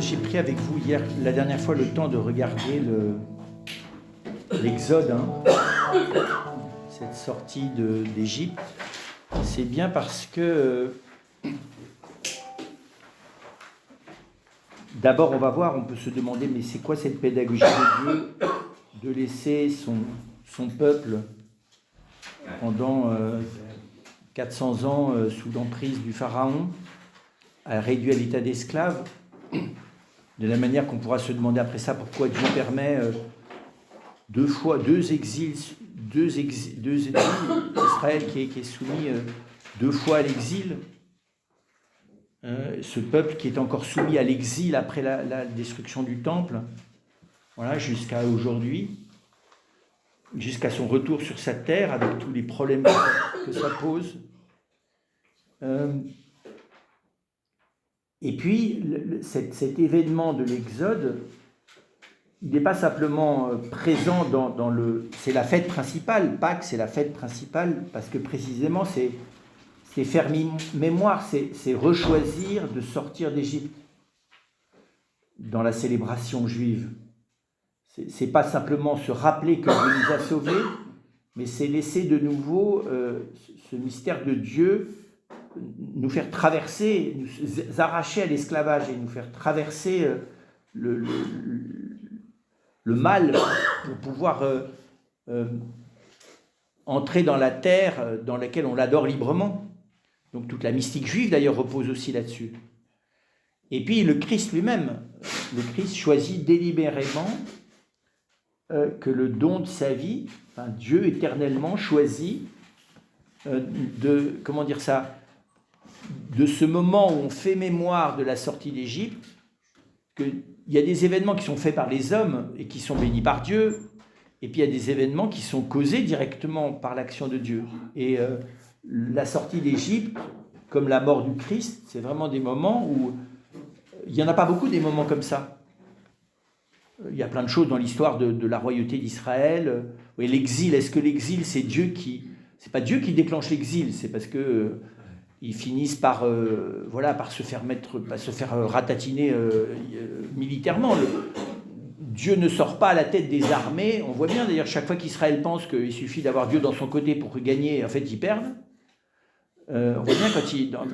j'ai pris avec vous hier, la dernière fois, le temps de regarder l'Exode, cette sortie d'Égypte. C'est bien parce que, d'abord, on va voir, on peut se demander, mais c'est quoi cette pédagogie de Dieu de laisser son peuple pendant 400 ans sous l'emprise du Pharaon, réduit à l'état d'esclave, de la manière qu'on pourra se demander après ça pourquoi Dieu permet deux exils, Israël qui est soumis 2 fois à l'exil, ce peuple qui est encore soumis à l'exil après la destruction du temple, voilà, jusqu'à aujourd'hui, jusqu'à son retour sur sa terre avec tous les problèmes que ça pose. Et puis, cet événement de l'Exode, il n'est pas simplement présent dans le... C'est la fête principale, Pâques, c'est la fête principale, parce que précisément, c'est faire mémoire, c'est rechoisir de sortir d'Égypte dans la célébration juive. C'est pas simplement se rappeler que Dieu nous a sauvés, mais c'est laisser de nouveau ce mystère de Dieu nous faire traverser, nous arracher à l'esclavage et nous faire traverser le mal pour pouvoir entrer dans la terre dans laquelle on l'adore librement. Donc toute la mystique juive d'ailleurs repose aussi là-dessus. Et puis le Christ lui-même, le Christ choisit délibérément que le don de sa vie, enfin, Dieu éternellement choisit de ce moment où on fait mémoire de la sortie d'Égypte, qu'il y a des événements qui sont faits par les hommes et qui sont bénis par Dieu, et puis il y a des événements qui sont causés directement par l'action de Dieu. Et la sortie d'Égypte, comme la mort du Christ, c'est vraiment des moments où il n'y en a pas beaucoup des moments comme ça. Il y a plein de choses dans l'histoire de la royauté d'Israël. Oui, l'exil, est-ce que l'exil, c'est Dieu qui... C'est pas Dieu qui déclenche l'exil, c'est parce que ils finissent par se faire ratatiner militairement. Dieu ne sort pas à la tête des armées. On voit bien d'ailleurs chaque fois qu'Israël pense qu'il suffit d'avoir Dieu dans son côté pour gagner, en fait ils perdent. On voit bien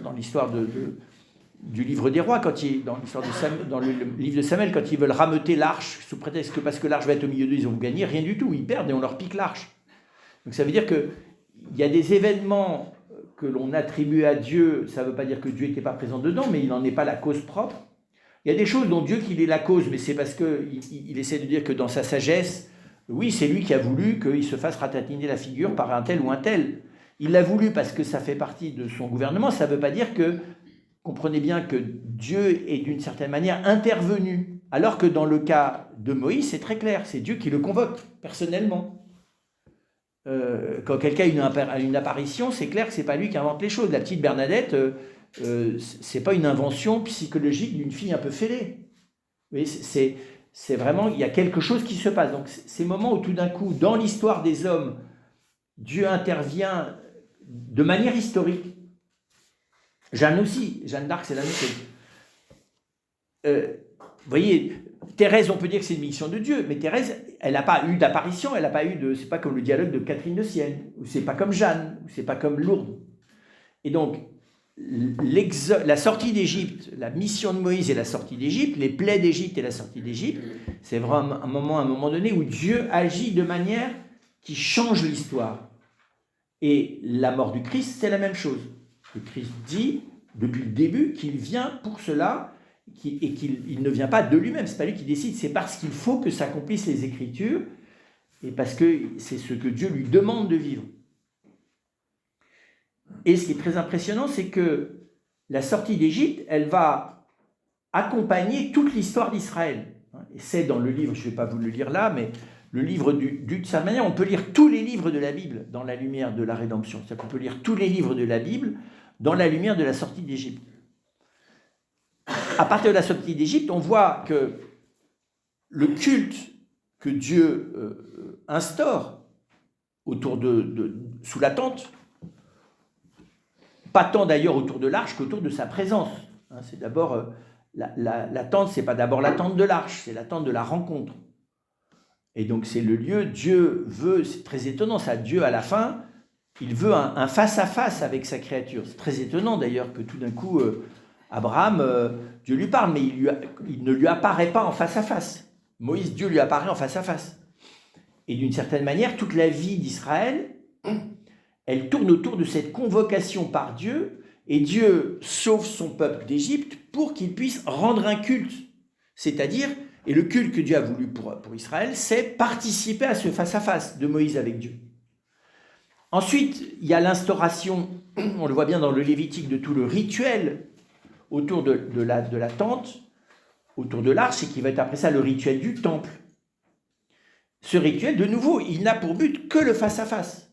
dans l'histoire du livre des rois, dans le livre de Samuel, quand ils veulent rameuter l'arche sous prétexte que parce que l'arche va être au milieu d'eux, ils ont gagné, rien du tout, ils perdent et on leur pique l'arche. Donc ça veut dire qu'il y a des événements que l'on attribue à Dieu, ça ne veut pas dire que Dieu n'était pas présent dedans, mais il n'en est pas la cause propre. Il y a des choses dont Dieu qu'il est la cause, mais c'est parce qu'il essaie de dire que dans sa sagesse, oui, c'est lui qui a voulu qu'il se fasse ratatiner la figure par un tel ou un tel. Il l'a voulu parce que ça fait partie de son gouvernement, ça ne veut pas dire que, comprenez bien que Dieu est d'une certaine manière intervenu, alors que dans le cas de Moïse, c'est très clair, c'est Dieu qui le convoque personnellement. Quand quelqu'un a une apparition, c'est clair que c'est pas lui qui invente les choses. La petite Bernadette, c'est pas une invention psychologique d'une fille un peu fêlée. Vous voyez, c'est vraiment, il y a quelque chose qui se passe. Donc ces moments où tout d'un coup, dans l'histoire des hommes, Dieu intervient de manière historique. Jeanne d'Arc, c'est la même chose. Vous voyez, Thérèse, on peut dire que c'est une mission de Dieu, mais Thérèse, elle n'a pas eu d'apparition, elle n'a pas eu c'est pas comme le dialogue de Catherine de Sienne, ou c'est pas comme Jeanne, ou c'est pas comme Lourdes. Et donc, la sortie d'Égypte, la mission de Moïse et la sortie d'Égypte, les plaies d'Égypte et la sortie d'Égypte, c'est vraiment à un moment donné où Dieu agit de manière qui change l'histoire. Et la mort du Christ, c'est la même chose. Le Christ dit, depuis le début, qu'il vient pour cela, et qu'il ne vient pas de lui-même, c'est pas lui qui décide, c'est parce qu'il faut que s'accomplissent les Écritures, et parce que c'est ce que Dieu lui demande de vivre. Et ce qui est très impressionnant, c'est que la sortie d'Égypte, elle va accompagner toute l'histoire d'Israël. Et c'est dans le livre, je ne vais pas vous le lire là, mais le livre de cette manière, on peut lire tous les livres de la Bible dans la lumière de la rédemption. C'est-à-dire qu'on peut lire tous les livres de la Bible dans la lumière de la sortie d'Égypte. À partir de la sortie d'Égypte, on voit que le culte que Dieu instaure sous la tente, pas tant d'ailleurs autour de l'arche qu'autour de sa présence. C'est d'abord la tente, ce n'est pas d'abord la tente de l'arche, c'est la tente de la rencontre. Et donc c'est le lieu, Dieu veut, c'est très étonnant ça, Dieu à la fin, il veut un face-à-face avec sa créature. C'est très étonnant d'ailleurs que tout d'un coup, Abraham, Dieu lui parle, mais il ne lui apparaît pas en face-à-face. Moïse, Dieu lui apparaît en face-à-face. Et d'une certaine manière, toute la vie d'Israël, elle tourne autour de cette convocation par Dieu, et Dieu sauve son peuple d'Égypte pour qu'il puisse rendre un culte. C'est-à-dire, et le culte que Dieu a voulu pour Israël, c'est participer à ce face-à-face de Moïse avec Dieu. Ensuite, il y a l'instauration, on le voit bien dans le Lévitique, de tout le rituel autour de la tente, autour de l'arche, et qui va être après ça le rituel du temple. Ce rituel, de nouveau, il n'a pour but que le face-à-face.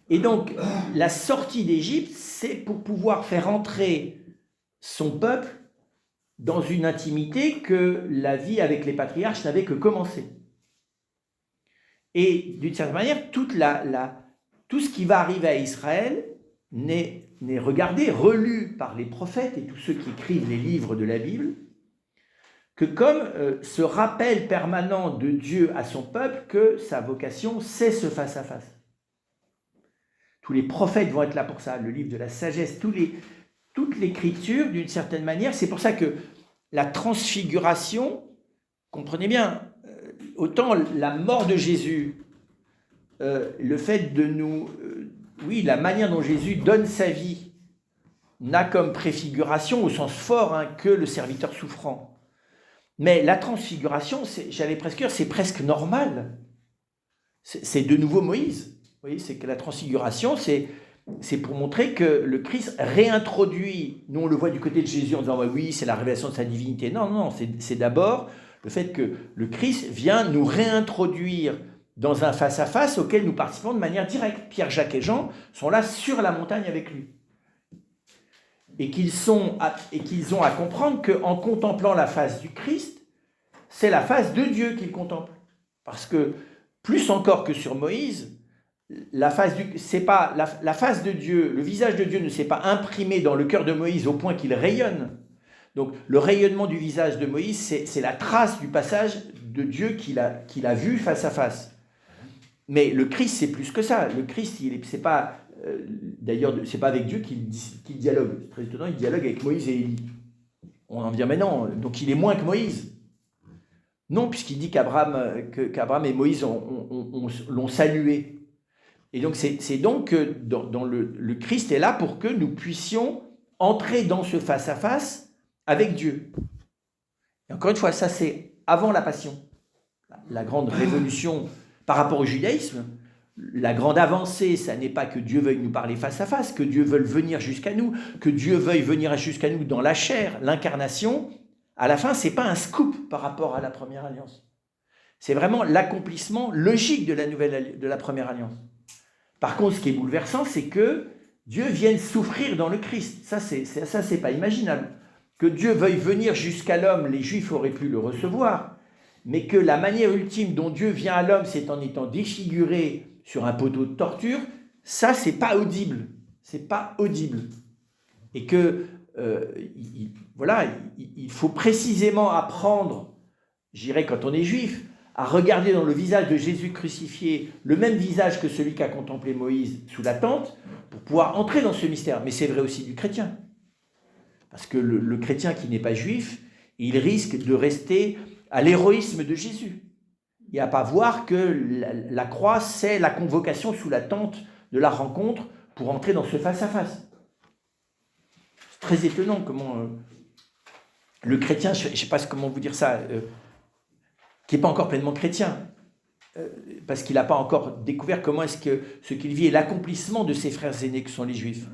Et donc, la sortie d'Égypte, c'est pour pouvoir faire entrer son peuple dans une intimité que la vie avec les patriarches n'avait que commencé. Et d'une certaine manière, tout ce qui va arriver à Israël n'est regardé, relu par les prophètes et tous ceux qui écrivent les livres de la Bible, que comme ce rappel permanent de Dieu à son peuple que sa vocation, c'est ce face-à-face. Tous les prophètes vont être là pour ça, le livre de la sagesse, toute l'écriture, d'une certaine manière, c'est pour ça que la transfiguration, comprenez bien, autant la mort de Jésus, le fait de nous... la manière dont Jésus donne sa vie n'a comme préfiguration, au sens fort, que le serviteur souffrant. Mais la transfiguration, j'allais presque dire, c'est presque normal. C'est de nouveau Moïse. Vous voyez, c'est que la transfiguration, c'est pour montrer que le Christ réintroduit, nous on le voit du côté de Jésus en disant oui, c'est la révélation de sa divinité. Non, c'est d'abord le fait que le Christ vient nous réintroduire dans un face-à-face auquel nous participons de manière directe. Pierre, Jacques et Jean sont là sur la montagne avec lui. Et qu'ils ont à comprendre qu'en contemplant la face du Christ, c'est la face de Dieu qu'ils contemplent. Parce que, plus encore que sur Moïse, la face de Dieu, le visage de Dieu ne s'est pas imprimé dans le cœur de Moïse au point qu'il rayonne. Donc le rayonnement du visage de Moïse, c'est la trace du passage de Dieu qu'il a vu face à face. Mais le Christ, c'est plus que ça. Le Christ, c'est pas... D'ailleurs, c'est pas avec Dieu qu'il dialogue. C'est très étonnant, il dialogue avec Moïse et Élie. On en vient maintenant, donc il est moins que Moïse. Non, puisqu'il dit qu'Abraham et Moïse l'ont salué. Et donc, c'est donc que dans le Christ est là pour que nous puissions entrer dans ce face-à-face avec Dieu. Et encore une fois, ça c'est avant la Passion. La grande révolution par rapport au judaïsme, la grande avancée, ça n'est pas que Dieu veuille nous parler face à face, que Dieu veuille venir jusqu'à nous, que Dieu veuille venir jusqu'à nous dans la chair, l'incarnation. À la fin, ce n'est pas un scoop par rapport à la première alliance. C'est vraiment l'accomplissement logique de la première alliance. Par contre, ce qui est bouleversant, c'est que Dieu vienne souffrir dans le Christ. Ça, c'est pas imaginable. Que Dieu veuille venir jusqu'à l'homme, les Juifs auraient pu le recevoir, mais que la manière ultime dont Dieu vient à l'homme, c'est en étant défiguré sur un poteau de torture, ça, c'est pas audible. C'est pas audible. Et que, il faut précisément apprendre, j'irais quand on est juif, à regarder dans le visage de Jésus crucifié le même visage que celui qu'a contemplé Moïse sous la tente, pour pouvoir entrer dans ce mystère. Mais c'est vrai aussi du chrétien. Parce que le chrétien qui n'est pas juif, il risque de rester à l'héroïsme de Jésus. Et à ne pas voir que la croix, c'est la convocation sous la tente de la rencontre pour entrer dans ce face-à-face. C'est très étonnant comment le chrétien, je ne sais pas comment vous dire ça, qui n'est pas encore pleinement chrétien, parce qu'il n'a pas encore découvert comment est-ce que ce qu'il vit est l'accomplissement de ses frères aînés que sont les Juifs.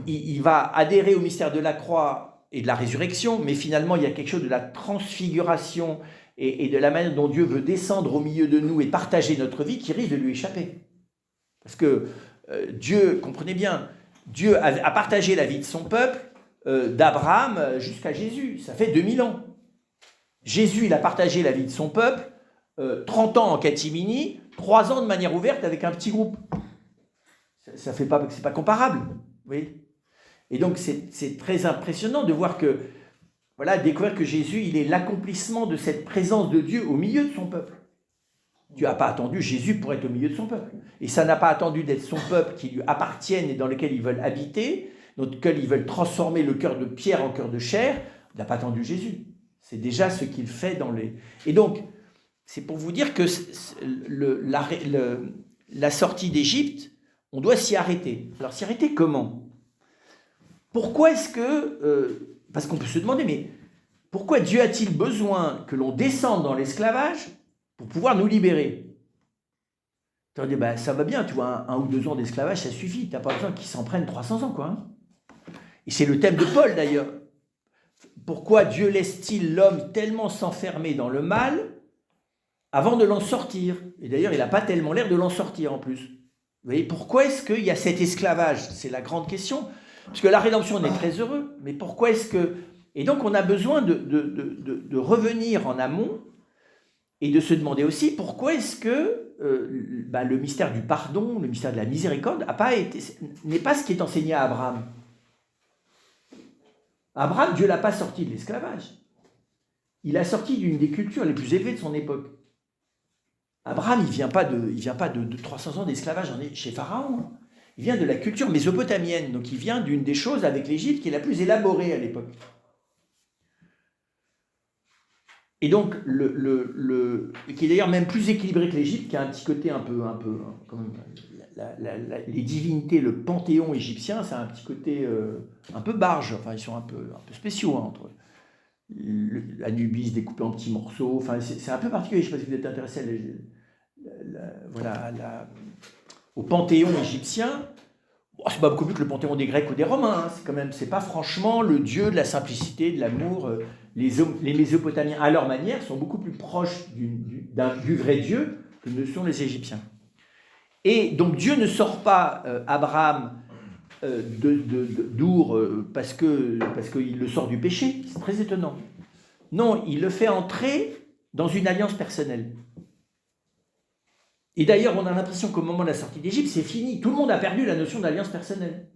Il va adhérer au mystère de la croix et de la résurrection, mais finalement il y a quelque chose de la transfiguration et de la manière dont Dieu veut descendre au milieu de nous et partager notre vie qui risque de lui échapper. Parce que Dieu, comprenez bien, Dieu a partagé la vie de son peuple, d'Abraham jusqu'à Jésus, ça fait 2000 ans. Jésus, il a partagé la vie de son peuple, 30 ans en catimini, 3 ans de manière ouverte avec un petit groupe. C'est pas comparable, vous voyez. Et donc c'est très impressionnant de voir que voilà, découvrir que Jésus, il est l'accomplissement de cette présence de Dieu au milieu de son peuple. Dieu n'a pas attendu Jésus pour être au milieu de son peuple. Et ça n'a pas attendu d'être son peuple qui lui appartienne et dans lequel ils veulent habiter, dans lequel ils veulent transformer le cœur de pierre en cœur de chair. Il n'a pas attendu Jésus. C'est déjà ce qu'il fait dans les... Et donc, c'est pour vous dire que la sortie d'Égypte, on doit s'y arrêter. Alors, s'y arrêter comment? Pourquoi est-ce que... parce qu'on peut se demander, mais pourquoi Dieu a-t-il besoin que l'on descende dans l'esclavage pour pouvoir nous libérer? Tu vas dire, bah, ça va bien, tu vois, 1 ou 2 ans d'esclavage, ça suffit. Tu n'as pas besoin qu'ils s'en prennent 300 ans, quoi. Hein. Et c'est le thème de Paul, d'ailleurs. Pourquoi Dieu laisse-t-il l'homme tellement s'enfermer dans le mal avant de l'en sortir? Et d'ailleurs, il n'a pas tellement l'air de l'en sortir, en plus. Vous voyez, pourquoi est-ce qu'il y a cet esclavage? C'est la grande question. Parce que la rédemption, on est très heureux. Mais pourquoi est-ce que... Et donc, on a besoin de revenir en amont et de se demander aussi pourquoi est-ce que le mystère du pardon, le mystère de la miséricorde n'est pas ce qui est enseigné à Abraham. Abraham, Dieu ne l'a pas sorti de l'esclavage. Il l'a sorti d'une des cultures les plus élevées de son époque. Abraham, il ne vient pas de 300 ans d'esclavage chez Pharaon. Hein. Il vient de la culture mésopotamienne. Donc il vient d'une des choses avec l'Égypte qui est la plus élaborée à l'époque. Et donc, qui est d'ailleurs même plus équilibré que l'Égypte, qui a un petit côté un peu quand même, les divinités, le panthéon égyptien, ça a un petit côté un peu barge. Enfin, ils sont un peu spéciaux, hein, entre l'Anubis découpé en petits morceaux. Enfin, c'est un peu particulier. Je ne sais pas si vous êtes intéressé au panthéon égyptien. Bon, c'est pas beaucoup plus que le panthéon des Grecs ou des Romains. Hein. C'est pas franchement le dieu de la simplicité, de l'amour. Les Mésopotamiens, à leur manière, sont beaucoup plus proches du vrai Dieu que ne sont les Égyptiens. Et donc Dieu ne sort pas Abraham d'Our parce qu'il le sort du péché. C'est très étonnant. Non, il le fait entrer dans une alliance personnelle. Et d'ailleurs, on a l'impression qu'au moment de la sortie d'Égypte, c'est fini. Tout le monde a perdu la notion d'alliance personnelle.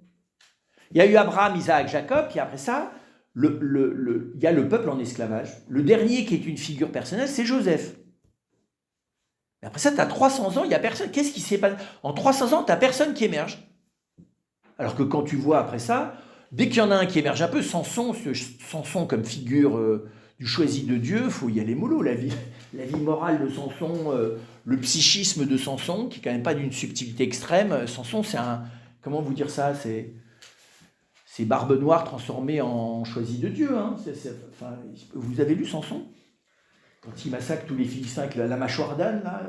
Il y a eu Abraham, Isaac, Jacob, puis après ça, il y a le peuple en esclavage. Le dernier qui est une figure personnelle, c'est Joseph. Et après ça, tu as 300 ans, il n'y a personne. Qu'est-ce qui s'est passé? En 300 ans, tu n'as personne qui émerge. Alors que quand tu vois après ça, dès qu'il y en a un qui émerge un peu, Samson comme figure du choisi de Dieu, il faut y aller mollo. La vie morale de Samson, le psychisme de Samson, qui n'est quand même pas d'une subtilité extrême. Samson, c'est comment vous dire ça? C'est Barbe Noire transformée en choisi de Dieu. Hein. Vous avez lu Samson? Quand il massacre tous les Philistins avec la mâchoire d'âne, là.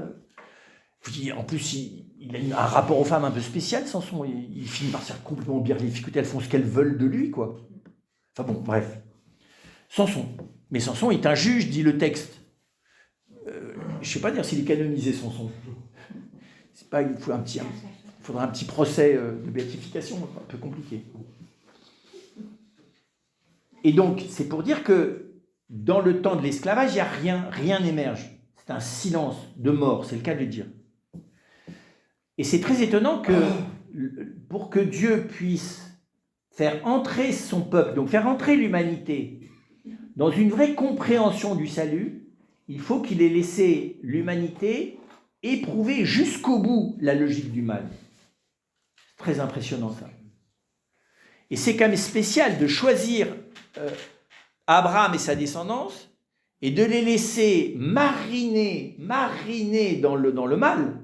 En plus, il a un rapport aux femmes un peu spécial, Samson. Il finit par se faire complètement birlifier. Écoutez, elles font ce qu'elles veulent de lui, quoi. Enfin bon, bref. Samson. Mais Samson est un juge, dit le texte. Je ne sais pas dire s'il est canonisé, Samson. C'est pas, il faudra un petit procès de béatification, un peu compliqué. Et donc, c'est pour dire que dans le temps de l'esclavage, il n'y a rien n'émerge. C'est un silence de mort, c'est le cas de le dire. Et c'est très étonnant que pour que Dieu puisse faire entrer son peuple, donc faire entrer l'humanité dans une vraie compréhension du salut, il faut qu'il ait laissé l'humanité éprouver jusqu'au bout la logique du mal. C'est très impressionnant ça. Et c'est quand même spécial de choisir Abraham et sa descendance et de les laisser mariner dans le mal.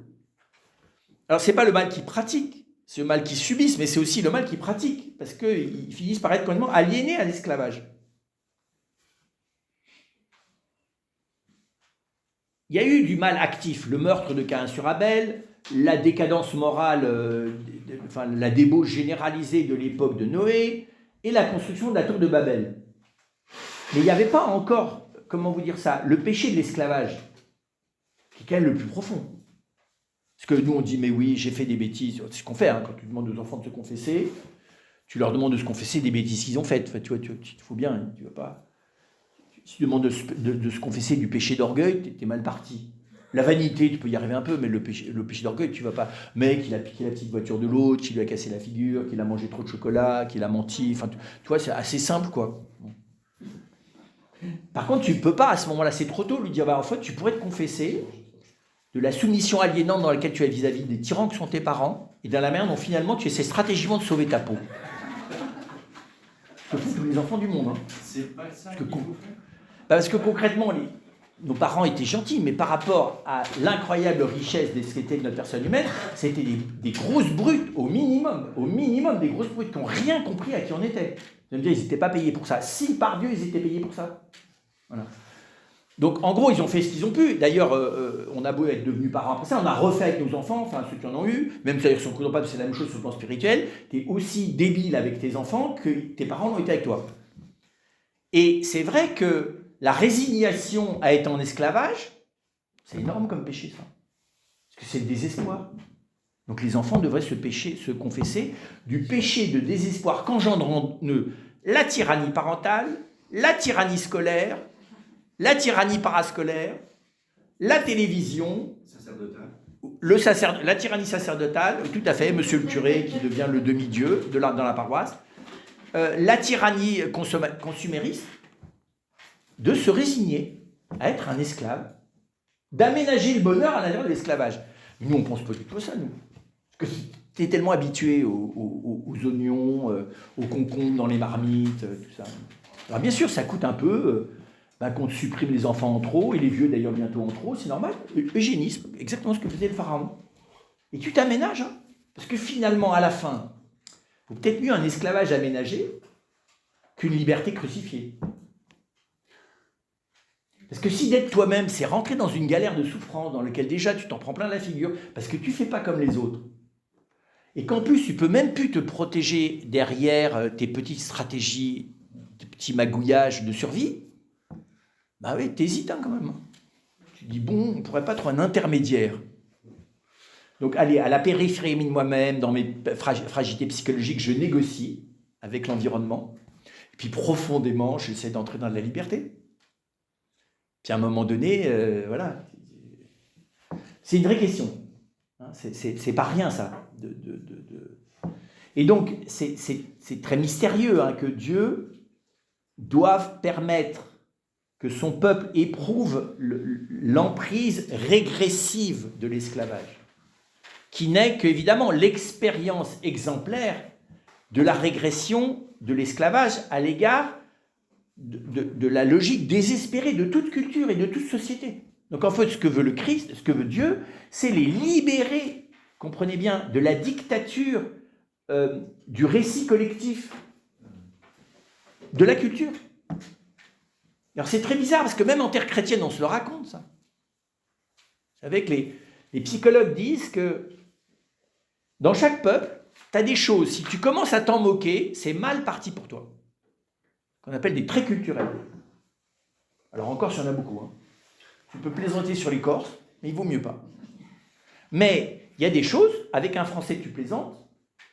Alors, ce n'est pas le mal qu'ils pratiquent, c'est le mal qu'ils subissent, mais c'est aussi le mal qu'ils pratiquent, parce qu'ils finissent par être complètement aliénés à l'esclavage. Il y a eu du mal actif, le meurtre de Caïn sur Abel, la décadence morale, la débauche généralisée de l'époque de Noé, et la construction de la tour de Babel. Mais il n'y avait pas encore, comment vous dire ça, le péché de l'esclavage, qui est quand même le plus profond. Parce que nous, on dit, mais oui, j'ai fait des bêtises. C'est ce qu'on fait, hein, quand tu demandes aux enfants de se confesser, tu leur demandes de se confesser des bêtises qu'ils ont faites. Enfin, tu vois, il faut bien, tu vas pas... Si tu demandes de se confesser du péché d'orgueil, t'es mal parti. La vanité, tu peux y arriver un peu, mais le péché d'orgueil, tu vas pas... Mec, il a piqué la petite voiture de l'autre, il lui a cassé la figure, qu'il a mangé trop de chocolat, qu'il a menti. Enfin, tu vois, c'est assez simple, quoi. Par contre, tu ne peux pas, à ce moment-là, c'est trop tôt, lui dire, bah, en fait, tu pourrais te confesser de la soumission aliénante dans laquelle tu es vis-à-vis des tyrans que sont tes parents, et dans la manière dont finalement tu essaies stratégiquement de sauver ta peau. Je fous tous les enfants du monde. Hein. C'est pas ça parce que concrètement, nos parents étaient gentils, mais par rapport à l'incroyable richesse de ce qu'était notre personne humaine, c'était des grosses brutes, au minimum des grosses brutes qui n'ont rien compris à qui on était. Vous me dire, ils n'étaient pas payés pour ça. Si, par Dieu, ils étaient payés pour ça. Voilà. Donc, en gros, ils ont fait ce qu'ils ont pu. D'ailleurs, on a beau être devenus parents après ça, on a refait avec nos enfants, enfin ceux qui en ont eu, même si son coup pas, c'est la même chose sur le plan spirituel, tu es aussi débile avec tes enfants que tes parents l'ont été avec toi. Et c'est vrai que la résignation à être en esclavage, c'est énorme comme péché, ça. Parce que c'est le désespoir. Donc les enfants devraient se confesser du péché de désespoir qu'engendre en eux la tyrannie parentale, la tyrannie scolaire, la tyrannie parascolaire, la télévision, la tyrannie sacerdotale, tout à fait, monsieur le curé qui devient le demi-dieu dans la paroisse, la tyrannie consumériste, de se résigner à être un esclave, d'aménager le bonheur à l'intérieur de l'esclavage. Nous, on ne pense pas du tout à ça, nous. Parce que tu es tellement habitué aux oignons, aux concombres dans les marmites, tout ça. Alors bien sûr, ça coûte un peu, qu'on te supprime les enfants en trop, et les vieux d'ailleurs bientôt en trop, c'est normal. Eugénisme, exactement ce que faisait le pharaon. Et tu t'aménages, hein, parce que finalement, à la fin, il vaut peut-être mieux un esclavage aménagé qu'une liberté crucifiée. Parce que si d'être toi-même, c'est rentrer dans une galère de souffrance dans laquelle déjà tu t'en prends plein la figure, parce que tu ne fais pas comme les autres, et qu'en plus tu ne peux même plus te protéger derrière tes petites stratégies, tes petits magouillages de survie, bah oui, t'hésites quand même. Tu te dis, bon, on ne pourrait pas trouver un intermédiaire. Donc allez, à la périphérie de moi-même, dans mes fragilités psychologiques, je négocie avec l'environnement, et puis profondément, j'essaie d'entrer dans la liberté. Puis à un moment donné, voilà. C'est une vraie question. Hein, c'est pas rien, ça. Et donc, c'est très mystérieux hein, que Dieu doive permettre que son peuple éprouve l'emprise régressive de l'esclavage, qui n'est qu'évidemment l'expérience exemplaire de la régression de l'esclavage à l'égard de la logique désespérée de toute culture et de toute société. Donc en fait, ce que veut le Christ, ce que veut Dieu, c'est les libérer, comprenez bien, de la dictature du récit collectif, de la culture. Alors c'est très bizarre, parce que même en terre chrétienne, on se le raconte, ça. Vous savez que les psychologues disent que dans chaque peuple, tu as des choses, si tu commences à t'en moquer, c'est mal parti pour toi. Qu'on appelle des traits culturels. Alors en Corse, il y en a beaucoup. Hein. Tu peux plaisanter sur les Corses, mais il vaut mieux pas. Mais il y a des choses, avec un Français tu plaisantes,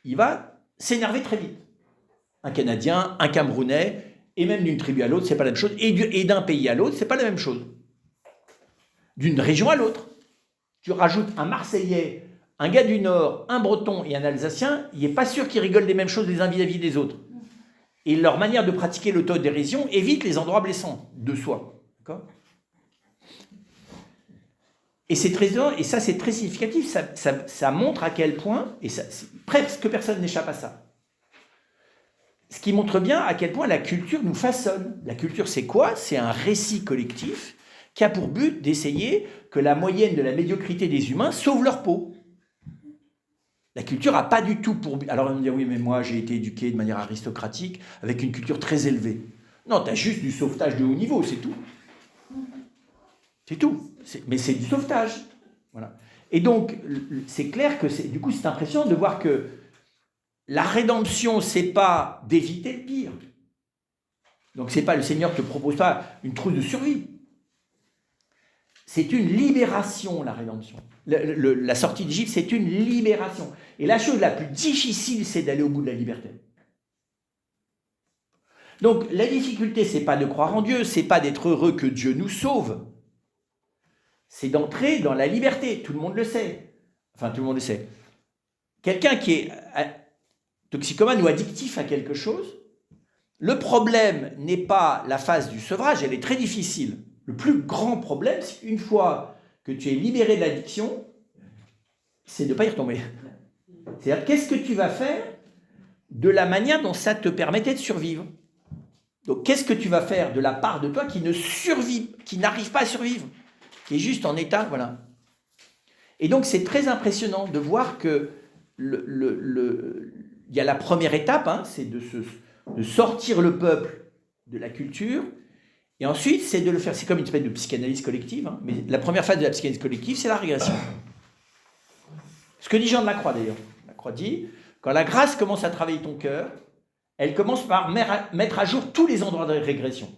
il va s'énerver très vite. Un Canadien, un Camerounais, et même d'une tribu à l'autre, c'est pas la même chose. Et d'un pays à l'autre, c'est pas la même chose. D'une région à l'autre. Tu rajoutes un Marseillais, un gars du Nord, un Breton et un Alsacien, il n'est pas sûr qu'ils rigolent des mêmes choses les uns vis-à-vis des autres. Et leur manière de pratiquer l'autodérision évite les endroits blessants de soi. D'accord ? Et c'est très et ça c'est très significatif, ça montre à quel point, et presque personne n'échappe à ça. Ce qui montre bien à quel point la culture nous façonne. La culture c'est quoi ? C'est un récit collectif qui a pour but d'essayer que la moyenne de la médiocrité des humains sauve leur peau. La culture n'a pas du tout pour but. Alors on va me dire, oui, mais moi j'ai été éduqué de manière aristocratique, avec une culture très élevée. Non, tu as juste du sauvetage de haut niveau, c'est tout. C'est tout. Mais c'est du sauvetage. Voilà. Et donc, c'est clair que du coup, c'est impressionnant de voir que la rédemption, c'est pas d'éviter le pire. Donc, c'est pas le Seigneur ne te propose pas une trousse de survie. C'est une libération, la rédemption. La sortie d'Égypte, c'est une libération. Et la chose la plus difficile, c'est d'aller au bout de la liberté. Donc, la difficulté, c'est pas de croire en Dieu, c'est pas d'être heureux que Dieu nous sauve. C'est d'entrer dans la liberté. Tout le monde le sait. Enfin, tout le monde le sait. Quelqu'un qui est toxicomane ou addictif à quelque chose, le problème n'est pas la phase du sevrage, elle est très difficile. Le plus grand problème, c'est qu'une fois que tu es libéré de l'addiction, c'est de ne pas y retomber. C'est-à-dire, qu'est-ce que tu vas faire de la manière dont ça te permettait de survivre? Donc, qu'est-ce que tu vas faire de la part de toi qui ne survit, qui n'arrive pas à survivre, qui est juste en état, voilà. Et donc, c'est très impressionnant de voir que il y a la première étape, hein, c'est de sortir le peuple de la culture, et ensuite, c'est de le faire, c'est comme une espèce de psychanalyse collective, hein, mais la première phase de la psychanalyse collective, c'est la régression. Ce que dit Jean de la Croix, d'ailleurs. La Croix dit, quand la grâce commence à travailler ton cœur, elle commence par mettre à jour tous les endroits de régression.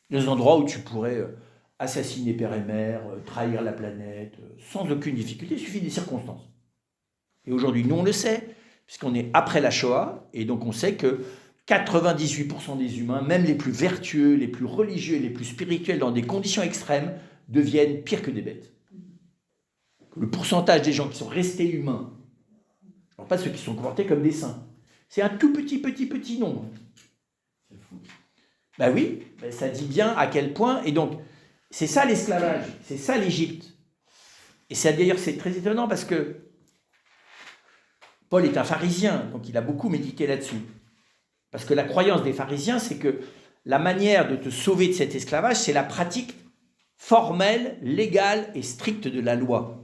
Les endroits où tu pourrais assassiner père et mère, trahir la planète, sans aucune difficulté, il suffit des circonstances. Et aujourd'hui, nous, on le sait, puisqu'on est après la Shoah, et donc on sait que 98% des humains, même les plus vertueux, les plus religieux, les plus spirituels, dans des conditions extrêmes, deviennent pires que des bêtes. Le pourcentage des gens qui sont restés humains, alors pas ceux qui sont comportés comme des saints, c'est un tout petit nombre. Ben oui, ça dit bien à quel point, et donc, c'est ça l'esclavage, c'est ça l'Égypte. Et c'est d'ailleurs, c'est très étonnant parce que Paul est un pharisien, donc il a beaucoup médité là-dessus. Parce que la croyance des pharisiens, c'est que la manière de te sauver de cet esclavage, c'est la pratique formelle, légale et stricte de la loi.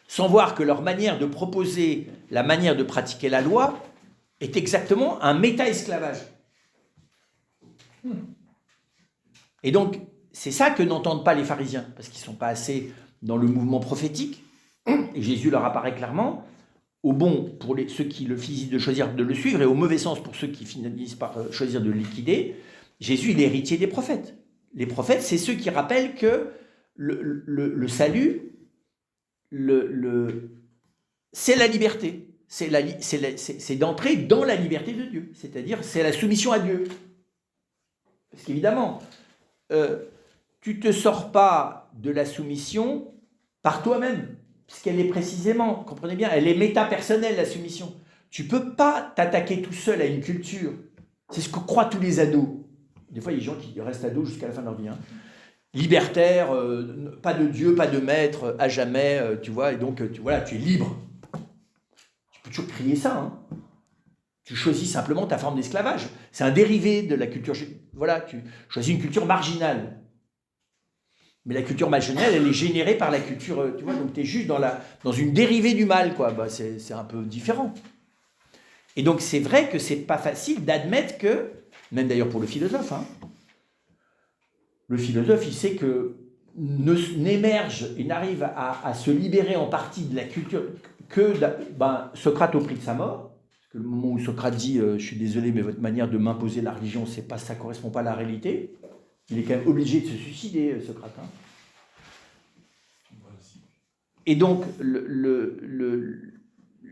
Sans voir que leur manière de proposer la manière de pratiquer la loi est exactement un méta-esclavage. Et donc, c'est ça que n'entendent pas les pharisiens, parce qu'ils ne sont pas assez dans le mouvement prophétique. Et Jésus leur apparaît clairement, au bon pour ceux qui le finissent de choisir de le suivre, et au mauvais sens pour ceux qui finissent par choisir de le liquider. Jésus est l'héritier des prophètes. Les prophètes, c'est ceux qui rappellent que le salut, c'est la liberté. C'est d'entrer dans la liberté de Dieu. C'est-à-dire, c'est la soumission à Dieu. Parce qu'évidemment, tu ne te sors pas de la soumission par toi-même. Puisqu'elle est précisément, comprenez bien, elle est méta-personnelle, la soumission. Tu ne peux pas t'attaquer tout seul à une culture. C'est ce que croient tous les ados. Des fois, il y a des gens qui restent ados jusqu'à la fin de leur vie. Hein. Libertaire, pas de Dieu, pas de maître, à jamais, tu vois, et donc, tu es libre. Tu peux toujours crier ça, hein. Tu choisis simplement ta forme d'esclavage. C'est un dérivé de la culture. Voilà, tu choisis une culture marginale. Mais la culture marginale, elle est générée par la culture, tu vois, donc tu es juste dans une dérivée du mal, quoi. Bah, c'est un peu différent. Et donc, c'est vrai que c'est pas facile d'admettre que, même d'ailleurs pour le philosophe, hein, le philosophe, il sait que n'émerge et n'arrive à se libérer en partie de la culture que Socrate au prix de sa mort. Parce que le moment où Socrate dit je suis désolé, mais votre manière de m'imposer la religion, ça ne correspond pas à la réalité. Il est quand même obligé de se suicider, Socrate. Hein. Et donc, l'homme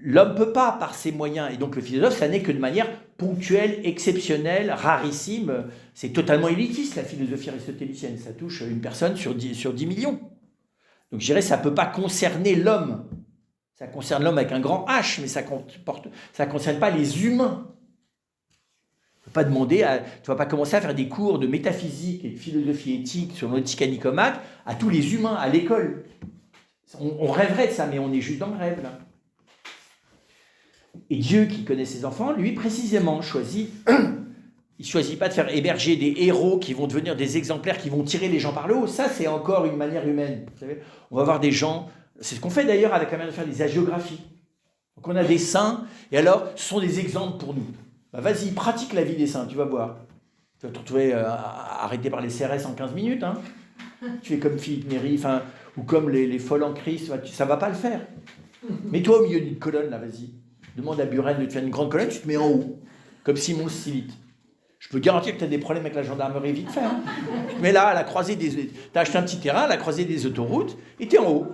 ne peut pas, par ses moyens, et donc le philosophe, ça n'est que de manière ponctuelle, exceptionnelle, rarissime. C'est totalement élitiste, la philosophie aristotélicienne. Ça touche une personne sur 10 millions. Donc je dirais, ça ne peut pas concerner l'homme. Ça concerne l'homme avec un grand H, mais ça ne concerne pas les humains. Tu ne vas pas commencer à faire des cours de métaphysique et de philosophie éthique sur l'éthique à Nicomaque à tous les humains, à l'école. On rêverait de ça, mais on est juste dans le rêve, là. Et Dieu, qui connaît ses enfants, lui, précisément, il ne choisit pas de faire héberger des héros qui vont devenir des exemplaires, qui vont tirer les gens par le haut. Ça, c'est encore une manière humaine. Vous savez, on va voir des gens, c'est ce qu'on fait d'ailleurs avec la manière de faire des hagiographies. Donc on a des saints, et alors, ce sont des exemples pour nous. Bah, vas-y, pratique la vie des saints, tu vas voir. Tu vas te retrouver arrêté par les CRS en 15 minutes. Hein. Tu es comme Philippe Néry, ou comme les folles en Christ, ça ne va pas le faire. Mets-toi au milieu d'une colonne, là, vas-y. Demande à Buren de te faire une grande colonne, tu te mets en haut, comme Simon Silite. Je peux garantir que tu as des problèmes avec la gendarmerie vite fait. Hein. Mais là, à la croisée tu as acheté un petit terrain à la croisée des autoroutes, et tu es en haut.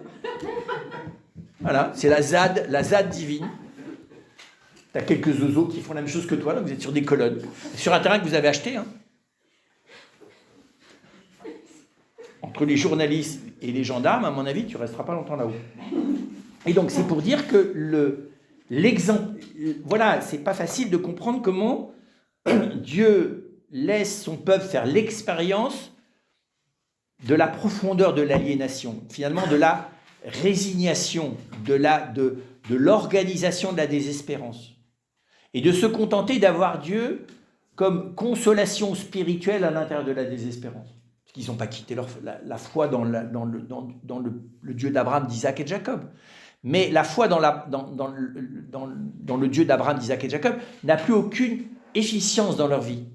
Voilà, c'est la ZAD divine. Tu as quelques zozos qui font la même chose que toi, donc vous êtes sur des colonnes. Sur un terrain que vous avez acheté. Hein. Entre les journalistes et les gendarmes, à mon avis, tu ne resteras pas longtemps là-haut. Et donc, c'est pour dire que l'exemple... Voilà, c'est pas facile de comprendre comment Dieu laisse son peuple faire l'expérience de la profondeur de l'aliénation, finalement de la résignation, de l'organisation de la désespérance, et de se contenter d'avoir Dieu comme consolation spirituelle à l'intérieur de la désespérance. Parce qu'ils n'ont pas quitté la foi dans le Dieu d'Abraham, d'Isaac et de Jacob. Mais la foi dans le Dieu d'Abraham, d'Isaac et de Jacob n'a plus aucune efficience dans leur vie.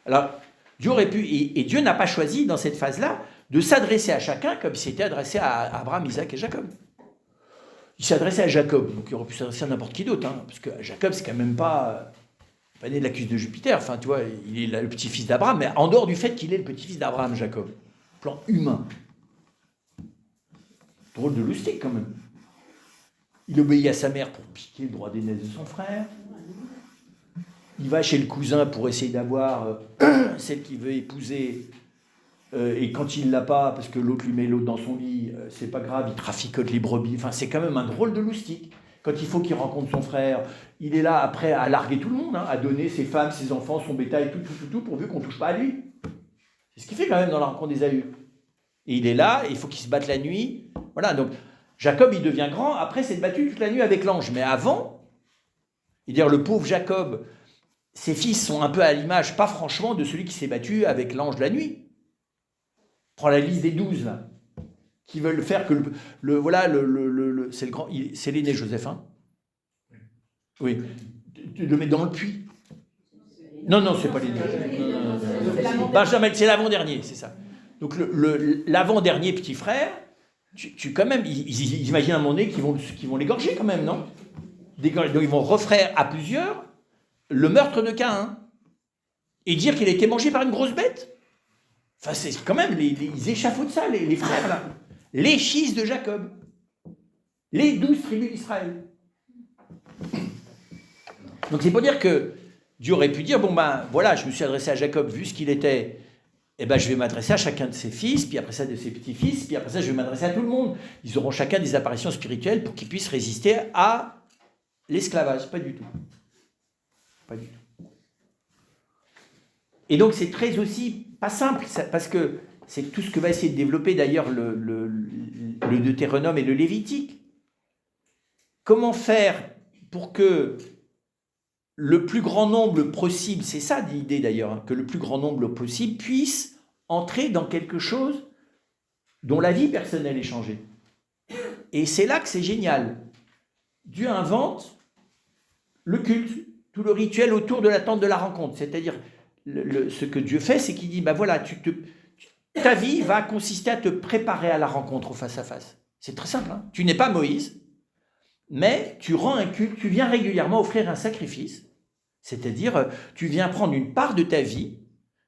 Alors, Dieu aurait pu, et Dieu n'a pas choisi dans cette phase-là de s'adresser à chacun comme il s'était adressé à Abraham, Isaac et Jacob. Il s'adressait à Jacob, donc il aurait pu s'adresser à n'importe qui d'autre, hein, parce que Jacob, c'est quand même pas né de la cuisse de Jupiter, enfin, tu vois, il est le petit-fils d'Abraham, mais en dehors du fait qu'il est le petit-fils d'Abraham, Jacob, plan humain. Drôle de loustique, quand même. Il obéit à sa mère pour piquer le droit d'aînesse de son frère. Il va chez le cousin pour essayer d'avoir celle qu'il veut épouser, et quand il ne l'a pas, parce que l'autre lui met l'autre dans son lit, c'est pas grave, il traficote les brebis. Enfin, c'est quand même un drôle de loustique. Quand il faut qu'il rencontre son frère, il est là après à larguer tout le monde, hein, à donner ses femmes, ses enfants, son bétail, tout, pourvu qu'on ne touche pas à lui. C'est ce qu'il fait quand même dans la rencontre d'Ésaü. Et il est là, et il faut qu'il se batte la nuit. Voilà, donc Jacob, il devient grand, après s'être battu toute la nuit avec l'ange. Mais avant, dire le pauvre Jacob, ses fils sont un peu à l'image, pas franchement, de celui qui s'est battu avec l'ange de la nuit. Prends la liste des 12, là, qui veulent faire que c'est le grand, c'est l'aîné Joseph, hein. Oui, le mettre dans le puits. Non, c'est pas l'aîné. Benjamin, c'est l'avant-dernier, c'est ça. Donc l'avant-dernier petit frère, tu quand même, ils imaginent à un moment donné qu'ils vont l'égorger quand même, non? Donc ils vont refaire à plusieurs le meurtre de Caïn et dire qu'il a été mangé par une grosse bête. Enfin, c'est quand même, ils échafaudent ça, les frères, là. Les fils de Jacob. Les 12 tribus d'Israël. Donc, c'est pour dire que Dieu aurait pu dire, bon ben, voilà, je me suis adressé à Jacob, vu ce qu'il était, eh ben, je vais m'adresser à chacun de ses fils, puis après ça, de ses petits-fils, puis après ça, je vais m'adresser à tout le monde. Ils auront chacun des apparitions spirituelles pour qu'ils puissent résister à l'esclavage. Pas du tout. Pas du tout. Et donc, c'est très aussi pas simple, parce que c'est tout ce que va essayer de développer d'ailleurs le Deutéronome et le Lévitique. Comment faire pour que le plus grand nombre possible, c'est ça l'idée d'ailleurs, hein, que le plus grand nombre possible puisse entrer dans quelque chose dont la vie personnelle est changée. Et c'est là que c'est génial. Dieu invente le culte, tout le rituel autour de la tente de la rencontre, c'est-à-dire ce que Dieu fait, c'est qu'il dit, ben voilà, ta vie va consister à te préparer à la rencontre au face-à-face. C'est très simple, hein. Tu n'es pas Moïse, mais tu rends un culte, tu viens régulièrement offrir un sacrifice, c'est-à-dire tu viens prendre une part de ta vie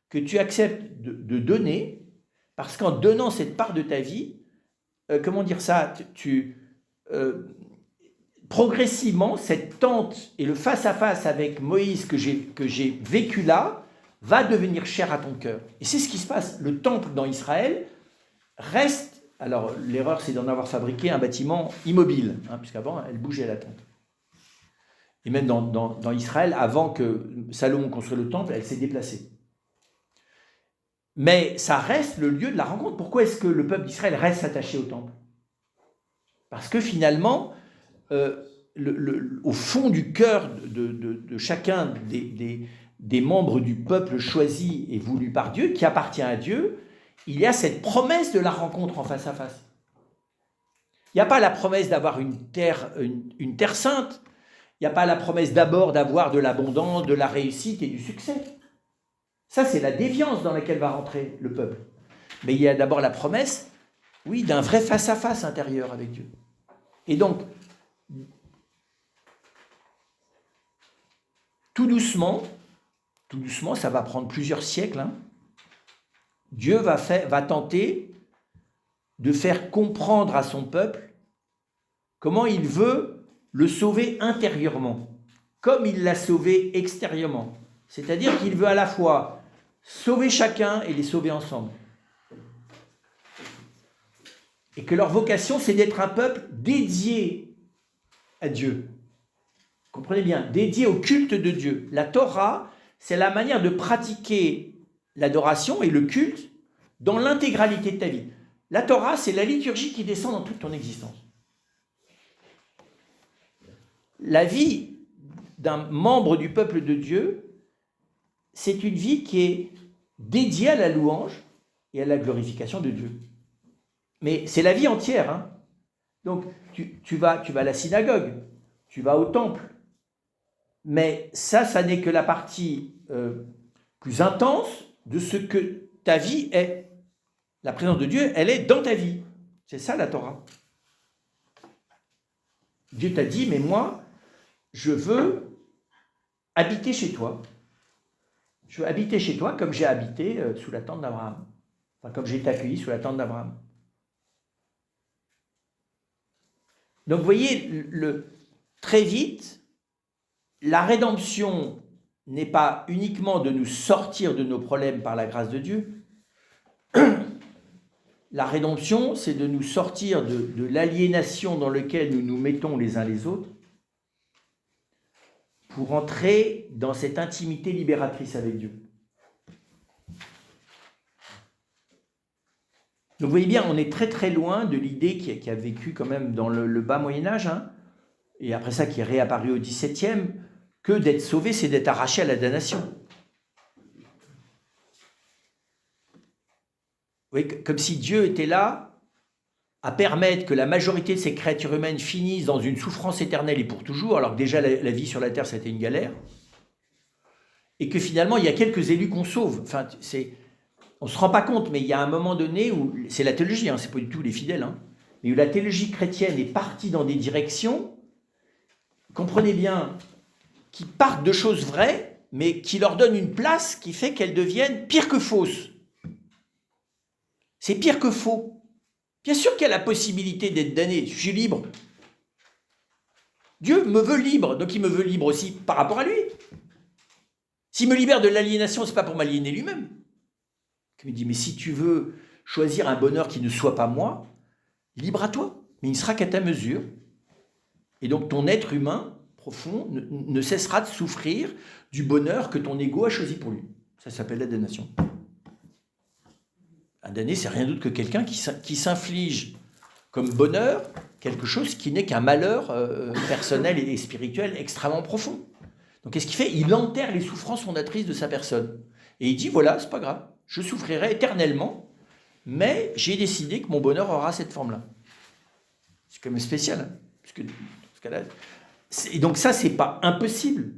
que tu acceptes de donner, parce qu'en donnant cette part de ta vie, comment dire ça, progressivement, cette tente et le face-à-face avec Moïse que j'ai vécu là, va devenir cher à ton cœur. Et c'est ce qui se passe. Le temple dans Israël reste, alors l'erreur c'est d'en avoir fabriqué un bâtiment immobile, hein, puisqu'avant elle bougeait la tente. Et même dans Israël, avant que Salomon construise le temple, elle s'est déplacée. Mais ça reste le lieu de la rencontre. Pourquoi est-ce que le peuple d'Israël reste attaché au temple? Parce que finalement, au fond du cœur de chacun des membres du peuple choisi et voulu par Dieu, qui appartient à Dieu, il y a cette promesse de la rencontre en face à face. Il n'y a pas la promesse d'avoir une terre sainte, il n'y a pas la promesse d'abord d'avoir de l'abondance, de la réussite et du succès. Ça, c'est la déviance dans laquelle va rentrer le peuple. Mais il y a d'abord la promesse, oui, d'un vrai face-à-face intérieur avec Dieu. Et donc, tout doucement, ça va prendre plusieurs siècles, hein, Dieu va tenter de faire comprendre à son peuple comment il veut le sauver intérieurement, comme il l'a sauvé extérieurement. C'est-à-dire qu'il veut à la fois sauver chacun et les sauver ensemble. Et que leur vocation, c'est d'être un peuple dédié à Dieu. comprenez bien, dédié au culte de Dieu. La Torah, c'est la manière de pratiquer l'adoration et le culte dans l'intégralité de ta vie. La Torah, c'est la liturgie qui descend dans toute ton existence. La vie d'un membre du peuple de Dieu, c'est une vie qui est dédiée à la louange et à la glorification de Dieu. Mais c'est la vie entière. Hein. Donc, tu vas à la synagogue, tu vas au temple. Mais ça n'est que la partie plus intense de ce que ta vie est. La présence de Dieu, elle est dans ta vie. C'est ça la Torah. Dieu t'a dit, mais moi, je veux habiter chez toi. Je veux habiter chez toi comme j'ai habité sous la tente d'Abraham. Enfin, comme j'ai été accueilli sous la tente d'Abraham. Donc, vous voyez, très vite, la rédemption n'est pas uniquement de nous sortir de nos problèmes par la grâce de Dieu. La rédemption, c'est de nous sortir de l'aliénation dans laquelle nous nous mettons les uns les autres pour entrer dans cette intimité libératrice avec Dieu. Donc vous voyez bien, on est très très loin de l'idée qui a vécu quand même dans le bas Moyen-Âge, hein, et après ça qui est réapparu au XVIIe, que d'être sauvé, c'est d'être arraché à la damnation. Oui, comme si Dieu était là à permettre que la majorité de ces créatures humaines finissent dans une souffrance éternelle et pour toujours, alors que déjà la vie sur la terre, c'était une galère, et que finalement, il y a quelques élus qu'on sauve. Enfin, on ne se rend pas compte, mais il y a un moment donné où, c'est la théologie, hein, c'est pas du tout les fidèles, hein, mais où la théologie chrétienne est partie dans des directions, comprenez bien, qui partent de choses vraies, mais qui leur donnent une place qui fait qu'elles deviennent pire que fausses. C'est pire que faux. Bien sûr qu'il y a la possibilité d'être damné. Je suis libre. Dieu me veut libre, donc il me veut libre aussi par rapport à lui. S'il me libère de l'aliénation, ce n'est pas pour m'aliéner lui-même. Il me dit, mais si tu veux choisir un bonheur qui ne soit pas moi, libre à toi, mais il ne sera qu'à ta mesure. Et donc ton être humain profond ne cessera de souffrir du bonheur que ton ego a choisi pour lui. Ça s'appelle la damnation. Un damné, c'est rien d'autre que quelqu'un qui s'inflige comme bonheur quelque chose qui n'est qu'un malheur personnel et spirituel extrêmement profond. Donc qu'est-ce qu'il fait ? Il enterre les souffrances fondatrices de sa personne. Et il dit, voilà, c'est pas grave, je souffrirai éternellement, mais j'ai décidé que mon bonheur aura cette forme-là. C'est quand même spécial, hein, parce que et donc ça, c'est pas impossible.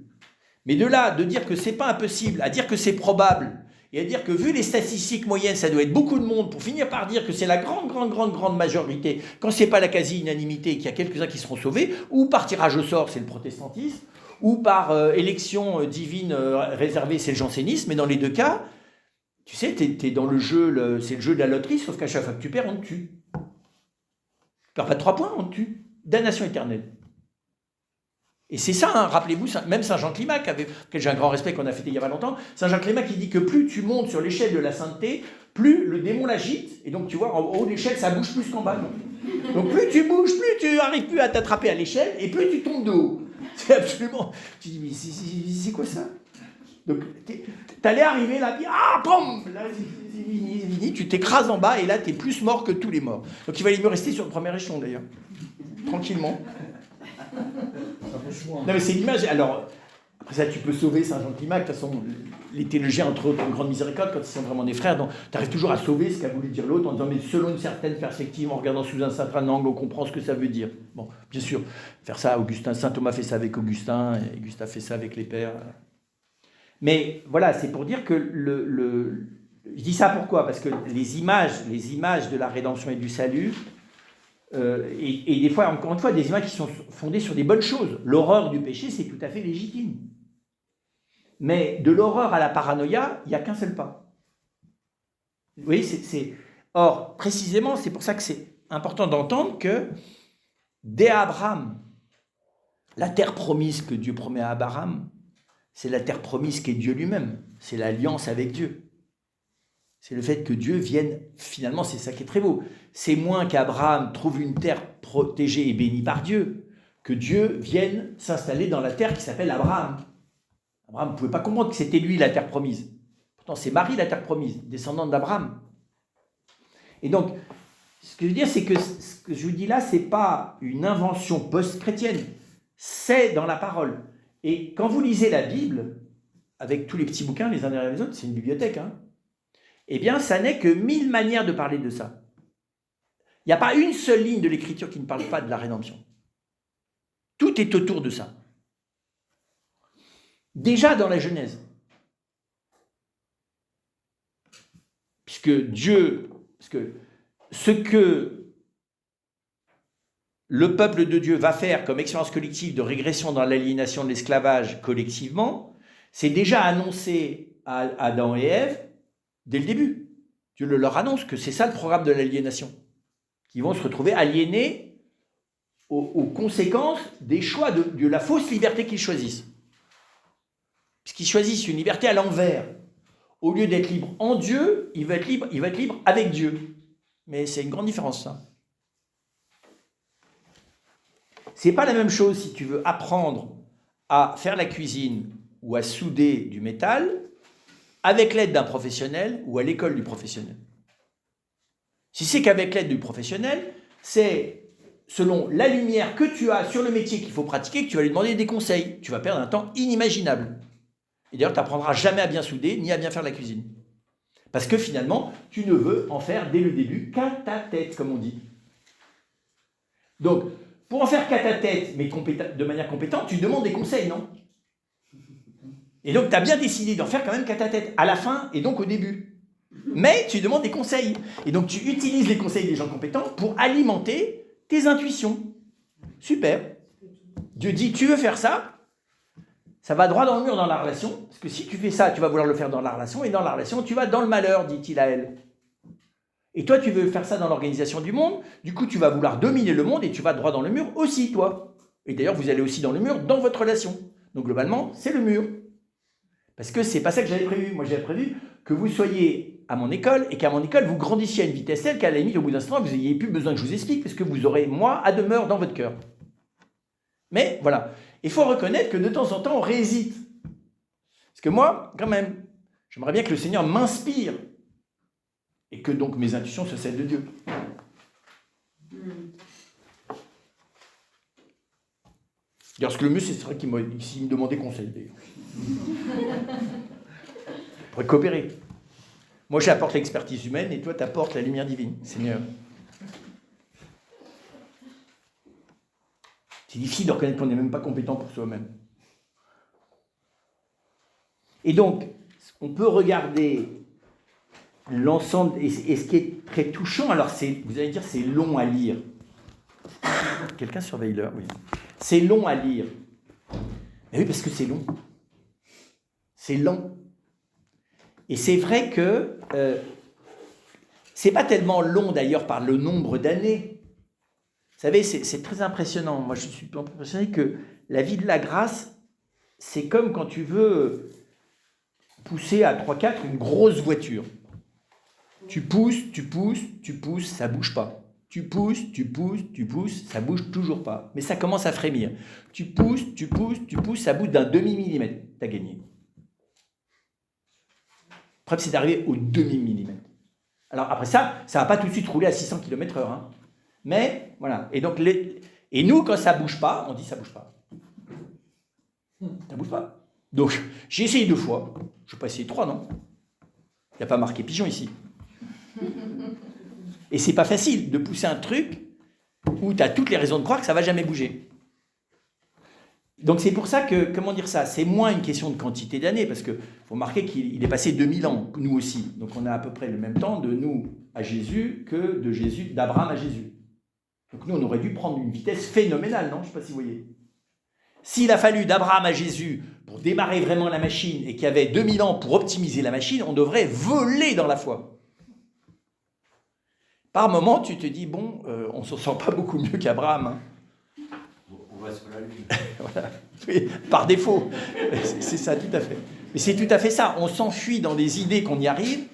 Mais de là, de dire que c'est pas impossible, à dire que c'est probable, et à dire que vu les statistiques moyennes, ça doit être beaucoup de monde, pour finir par dire que c'est la grande majorité, quand c'est pas la quasi-unanimité, qu'il y a quelques-uns qui seront sauvés, ou par tirage au sort, c'est le protestantisme, ou par élection divine réservée, c'est le jansénisme, mais dans les deux cas, tu sais, t'es dans le jeu, c'est le jeu de la loterie, sauf qu'à chaque fois que tu perds, on te tue. Tu perds pas de 3 points, on te tue. Damnation éternelle. Et c'est ça, hein, rappelez-vous, même Saint Jean Climac, auquel j'ai un grand respect qu'on a fêté il y a pas longtemps, Saint Jean Climac qui dit que plus tu montes sur l'échelle de la sainteté, plus le démon l'agite, et donc tu vois, en haut de l'échelle, ça bouge plus qu'en bas. Donc plus tu bouges, plus tu n'arrives plus à t'attraper à l'échelle, et plus tu tombes de haut. C'est absolument... Tu dis, mais c'est quoi ça? Donc t'allais arriver là, puis boum, là, c'est fini, tu t'écrases en bas, et là, t'es plus mort que tous les morts. Donc il valait mieux rester sur le premier échelon, d'ailleurs. Tranquillement. Non mais c'est l'image. Alors, après ça, tu peux sauver Saint Jean de Climac. De toute façon, les théologiens, entre autres, en grande miséricorde, quand ils sont vraiment des frères, tu arrives toujours à sauver ce qu'a voulu dire l'autre en disant, mais selon une certaine perspective, en regardant sous un certain angle, on comprend ce que ça veut dire. Bon, bien sûr, faire ça, Saint Thomas fait ça avec Augustin, et Augustin fait ça avec les pères. Mais voilà, c'est pour dire que je dis ça pourquoi ? Parce que les images de la rédemption et du salut, et des fois, encore une fois, des images qui sont fondées sur des bonnes choses. L'horreur du péché, c'est tout à fait légitime. Mais de l'horreur à la paranoïa, il n'y a qu'un seul pas. Vous voyez, Or, précisément, c'est pour ça que c'est important d'entendre que dès Abraham, la terre promise que Dieu promet à Abraham, c'est la terre promise qu'est Dieu lui-même. C'est l'alliance avec Dieu. C'est le fait que Dieu vienne, finalement, c'est ça qui est très beau. C'est moins qu'Abraham trouve une terre protégée et bénie par Dieu, que Dieu vienne s'installer dans la terre qui s'appelle Abraham. Abraham ne pouvait pas comprendre que c'était lui la terre promise. Pourtant, c'est Marie la terre promise, descendante d'Abraham. Et donc, ce que je veux dire, c'est que ce que je vous dis là, ce n'est pas une invention post-chrétienne, c'est dans la parole. Et quand vous lisez la Bible, avec tous les petits bouquins les uns derrière les autres, c'est une bibliothèque, hein, eh bien, ça n'est que 1000 manières de parler de ça. Il n'y a pas une seule ligne de l'Écriture qui ne parle pas de la rédemption. Tout est autour de ça. Déjà dans la Genèse. Puisque ce que le peuple de Dieu va faire comme expérience collective de régression dans l'aliénation de l'esclavage collectivement, c'est déjà annoncé à Adam et Ève dès le début. Dieu leur annonce que c'est ça le programme de l'aliénation. Qu'ils vont se retrouver aliénés aux conséquences des choix de la fausse liberté qu'ils choisissent. Puisqu'ils choisissent une liberté à l'envers. Au lieu d'être libre en Dieu, il va être libre avec Dieu. Mais c'est une grande différence, ça. C'est pas la même chose si tu veux apprendre à faire la cuisine ou à souder du métal avec l'aide d'un professionnel ou à l'école du professionnel. Si c'est qu'avec l'aide du professionnel, c'est selon la lumière que tu as sur le métier qu'il faut pratiquer que tu vas lui demander des conseils. Tu vas perdre un temps inimaginable. Et d'ailleurs, tu n'apprendras jamais à bien souder ni à bien faire la cuisine. Parce que finalement, tu ne veux en faire dès le début qu'à ta tête, comme on dit. Donc, pour en faire qu'à ta tête, mais de manière compétente, tu demandes des conseils, non? Et donc, tu as bien décidé d'en faire quand même qu'à ta tête, à la fin et donc au début. Mais tu demandes des conseils. Et donc, tu utilises les conseils des gens compétents pour alimenter tes intuitions. Super. Dieu dit, tu veux faire ça? Ça va droit dans le mur dans la relation, parce que si tu fais ça, tu vas vouloir le faire dans la relation, et dans la relation, tu vas dans le malheur, dit-il à elle. Et toi, tu veux faire ça dans l'organisation du monde, du coup, tu vas vouloir dominer le monde, et tu vas droit dans le mur aussi, toi. Et d'ailleurs, vous allez aussi dans le mur dans votre relation. Donc, globalement, c'est le mur. Parce que c'est pas ça que j'avais prévu. Moi, j'avais prévu que vous soyez à mon école, et qu'à mon école, vous grandissiez à une vitesse telle qu'à la limite, au bout d'un instant, vous n'ayez plus besoin que je vous explique, parce que vous aurez moi à demeure dans votre cœur. Mais, voilà. Il faut reconnaître que de temps en temps, on réhésite. Parce que moi, quand même, j'aimerais bien que le Seigneur m'inspire et que donc mes intuitions soient celles de Dieu. D'ailleurs, ce que le mieux, c'est vrai qu'il me demandait conseil, d'ailleurs. Pour coopérer. Moi, j'apporte l'expertise humaine et toi, tu apportes la lumière divine, Seigneur. C'est difficile de reconnaître qu'on n'est même pas compétent pour soi-même. Et donc, on peut regarder l'ensemble, et ce qui est très touchant, alors vous allez dire c'est long à lire. Quelqu'un surveille l'heure, oui. C'est long à lire. Mais oui, parce que c'est long. C'est lent. Et c'est vrai que c'est pas tellement long d'ailleurs par le nombre d'années. Vous savez, c'est très impressionnant. Moi, je suis impressionné que la vie de la grâce, c'est comme quand tu veux pousser à 3-4 une grosse voiture. Tu pousses, ça bouge pas. Tu pousses, ça bouge toujours pas. Mais ça commence à frémir. Tu pousses, ça bouge d'un demi-millimètre. Tu as gagné. Le problème, c'est d'arriver au demi-millimètre. Alors après ça ne va pas tout de suite rouler à 600 km/h. Hein. Mais, voilà. Et donc, et nous, quand ça bouge pas, on dit ça bouge pas. Ça bouge pas. Donc, j'ai essayé 2 fois. Je ne vais pas essayer 3, non? Il n'y a pas marqué pigeon ici. Et c'est pas facile de pousser un truc où tu as toutes les raisons de croire que ça ne va jamais bouger. Donc c'est pour ça que, comment dire ça, c'est moins une question de quantité d'années, parce qu'il faut remarquer qu'il est passé 2000 ans, nous aussi. Donc on a à peu près le même temps de nous à Jésus que d'Abraham à Jésus. Donc nous, on aurait dû prendre une vitesse phénoménale, non? Je ne sais pas si vous voyez. S'il a fallu d'Abraham à Jésus pour démarrer vraiment la machine et qu'il y avait 2000 ans pour optimiser la machine, on devrait voler dans la foi. Par moment, tu te dis, bon, on ne se sent pas beaucoup mieux qu'Abraham. Hein. On va sur la lune. Voilà. Oui, par défaut. C'est ça, tout à fait. Mais c'est tout à fait ça. On s'enfuit dans des idées qu'on y arrive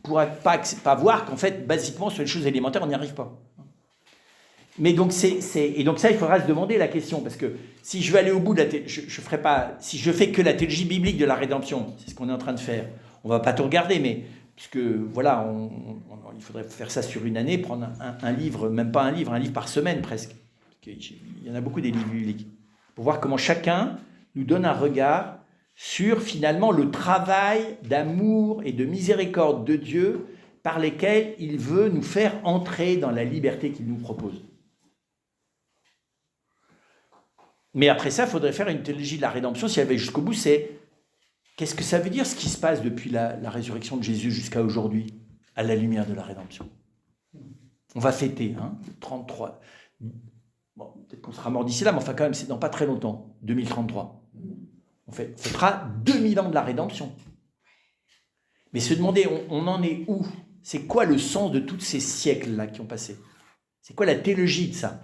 pour pas voir qu'en fait, basiquement, sur les choses élémentaires, on n'y arrive pas. Mais donc, et donc ça, il faudra se demander la question, parce que si je veux aller au bout de si je fais que la théologie biblique de la rédemption, c'est ce qu'on est en train de faire, on ne va pas tout regarder, mais puisque, voilà, il faudrait faire ça sur une année, prendre un livre, même pas un livre par semaine presque. Il y en a beaucoup des livres bibliques, pour voir comment chacun nous donne un regard sur, finalement, le travail d'amour et de miséricorde de Dieu par lesquels il veut nous faire entrer dans la liberté qu'il nous propose. Mais après ça, il faudrait faire une théologie de la rédemption, si elle va jusqu'au bout, c'est qu'est-ce que ça veut dire ce qui se passe depuis la résurrection de Jésus jusqu'à aujourd'hui, à la lumière de la rédemption. On va fêter, le 33. Bon, peut-être qu'on sera mort d'ici là, mais enfin quand même, c'est dans pas très longtemps, 2033. On fêtera 2000 ans de la rédemption. Mais se demander, on en est où? C'est quoi le sens de tous ces siècles-là qui ont passé? C'est quoi la théologie de ça?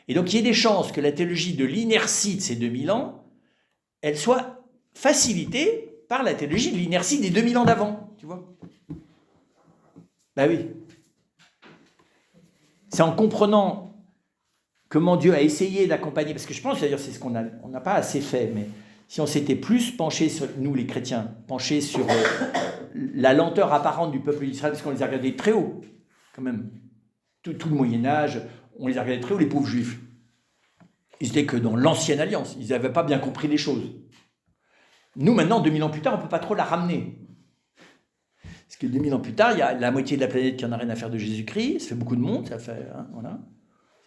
Et donc, il y a des chances que la théologie de l'inertie de ces 2000 ans, elle soit facilitée par la théologie de l'inertie des 2000 ans d'avant, tu vois? Ben oui. C'est en comprenant comment Dieu a essayé d'accompagner, parce que je pense, d'ailleurs, c'est ce qu'on n'a pas assez fait, mais si on s'était plus penché sur, nous les chrétiens, penché sur la lenteur apparente du peuple d'Israël, parce qu'on les a regardés très haut, quand même. Tout le Moyen-Âge, on les a regardés très haut, les pauvres juifs. Ils étaient que dans l'ancienne alliance, ils n'avaient pas bien compris les choses. Nous, maintenant, 2000 ans plus tard, on ne peut pas trop la ramener. Parce que 2000 ans plus tard, il y a la moitié de la planète qui n'en a rien à faire de Jésus-Christ, ça fait beaucoup de monde, ça fait, voilà.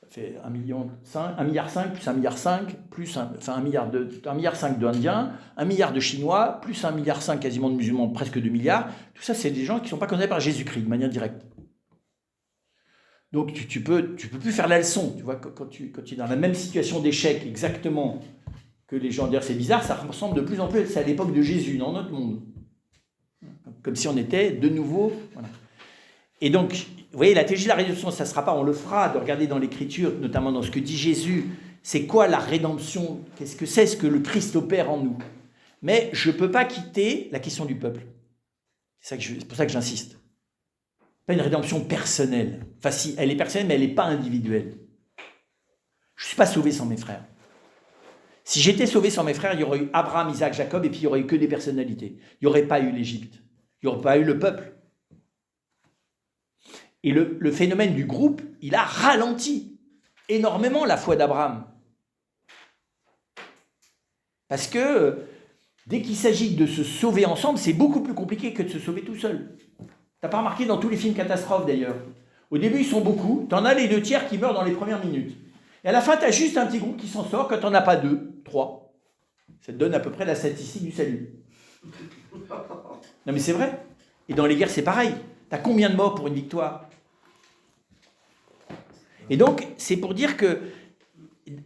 Ça fait 1,5 milliard, plus 1,5 milliard, plus 1,5 milliard d'Indiens, 1 milliard de Chinois, plus 1,5 milliard quasiment de musulmans, presque 2 milliards. Tout ça, c'est des gens qui ne sont pas connus par Jésus-Christ de manière directe. Donc tu peux plus faire la leçon, tu vois, quand tu es dans la même situation d'échec exactement que les gens disent c'est bizarre, ça ressemble de plus en plus à l'époque de Jésus dans notre monde. Comme si on était de nouveau. Voilà. Et donc, vous voyez, la théologie de la rédemption, ça ne sera pas, on le fera, de regarder dans l'Écriture, notamment dans ce que dit Jésus, c'est quoi la rédemption, qu'est-ce que c'est ce que le Christ opère en nous. Mais je ne peux pas quitter la question du peuple. C'est pour ça que j'insiste. Pas une rédemption personnelle. Enfin, si, elle est personnelle, mais elle n'est pas individuelle. Je ne suis pas sauvé sans mes frères. Si j'étais sauvé sans mes frères, il y aurait eu Abraham, Isaac, Jacob, et puis il n'y aurait eu que des personnalités. Il n'y aurait pas eu l'Égypte. Il n'y aurait pas eu le peuple. Et le phénomène du groupe, il a ralenti énormément la foi d'Abraham. Parce que dès qu'il s'agit de se sauver ensemble, c'est beaucoup plus compliqué que de se sauver tout seul. T'as pas remarqué dans tous les films catastrophes d'ailleurs? Au début, ils sont beaucoup, t'en as les 2/3 qui meurent dans les premières minutes. Et à la fin, t'as juste un petit groupe qui s'en sort quand t'en as pas 2, 3. Ça te donne à peu près la statistique du salut. Non mais c'est vrai. Et dans les guerres, c'est pareil. T'as combien de morts pour une victoire? Et donc, c'est pour dire que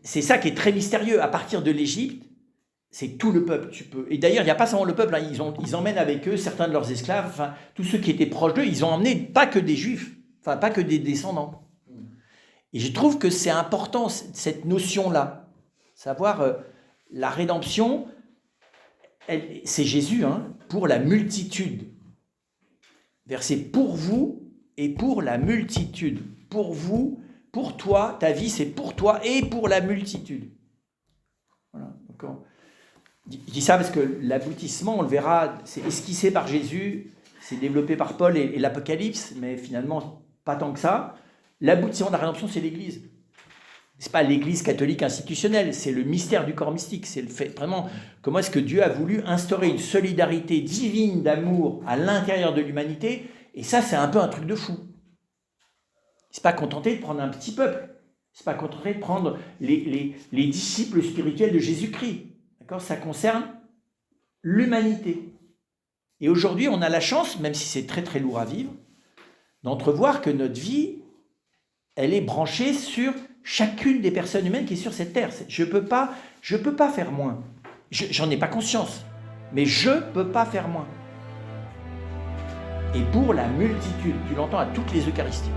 c'est ça qui est très mystérieux. À partir de l'Égypte, c'est tout le peuple. Et d'ailleurs, il n'y a pas seulement le peuple. Hein. Ils emmènent avec eux certains de leurs esclaves. Enfin, tous ceux qui étaient proches d'eux, ils ont emmené pas que des juifs. Enfin, pas que des descendants. Et je trouve que c'est important, cette notion-là. Savoir, la rédemption, c'est Jésus, pour la multitude. Verset pour vous et pour la multitude. Pour vous, pour toi, ta vie, c'est pour toi et pour la multitude. Voilà. Donc, je dis ça parce que l'aboutissement, on le verra, c'est esquissé par Jésus, c'est développé par Paul et l'Apocalypse, mais finalement, pas tant que ça. L'aboutissement de la rédemption, c'est l'Église. Ce n'est pas l'Église catholique institutionnelle, c'est le mystère du corps mystique. C'est le fait, vraiment, comment est-ce que Dieu a voulu instaurer une solidarité divine d'amour à l'intérieur de l'humanité, et ça, c'est un peu un truc de fou. Il ne s'est pas contenté de prendre un petit peuple, il ne s'est pas contenté de prendre les disciples spirituels de Jésus-Christ. D'accord ? Ça concerne l'humanité. Et aujourd'hui, on a la chance, même si c'est très très lourd à vivre, d'entrevoir que notre vie, elle est branchée sur chacune des personnes humaines qui est sur cette terre. Je peux pas faire moins. J'en ai pas conscience, mais je peux pas faire moins. Et pour la multitude, tu l'entends à toutes les Eucharisties.